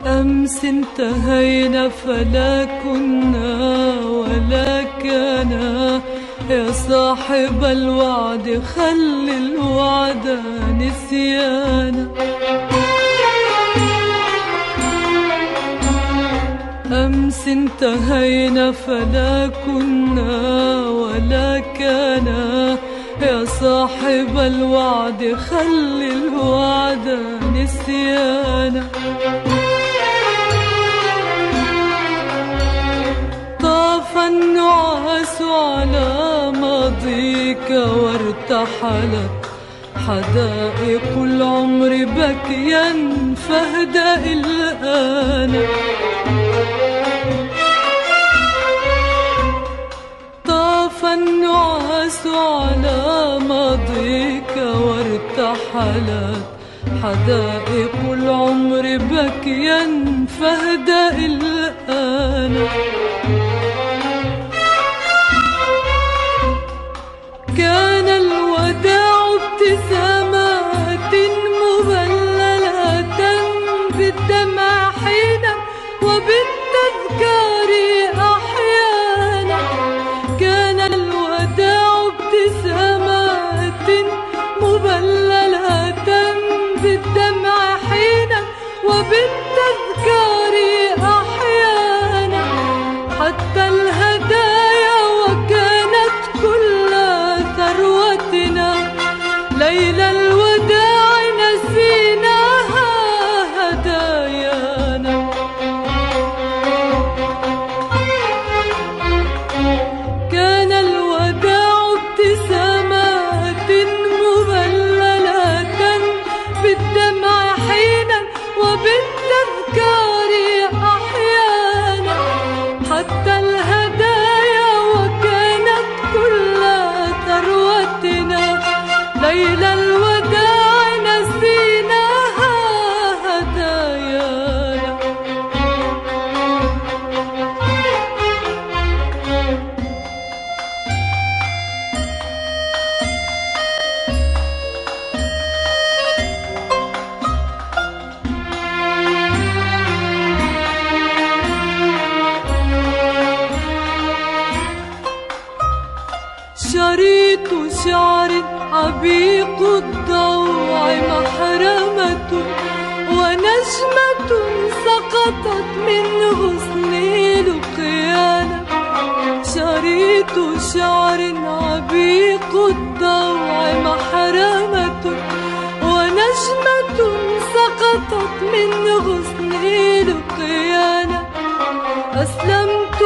أمس انتهينا فلا كنا ولا كان، يا صاحب الوعد خل الوعد نسيانا. أمس انتهينا فلا كنا ولا كان، يا صاحب الوعد خل الوعد نسيانا. طاف النعاس على ماضيك وارتحلت حدائق العمر بكيا فاهدأ الآن. طاف النعاس على ماضيك وارتحلت حدائق العمر بكيا فاهدأ الآن. كان الوداع ابتسامات مبللة بالدمع حينا وبالتذكار أحيانا. كان الوداع ابتسامات مبللة بالدمع حينا وبالتذكار أحيانا. حتى الهدايا وكانت كل ثروتنا ليلى الوداع نسيناها هدايانا. كان الوداع ابتسامات مبللة بالدمع حينا وبالتذكار أحيانا. حتى الهدايا وكانت كل ثروتنا ليلى الوداع نسيناها هدايانا. شريط شعر عبيق الضوع محرمة ونجمة سقطت من غصن لقيانا. شريط شعر عبيق الضوع محرمة ونجمة سقطت من غصن لقيانا. أسلمت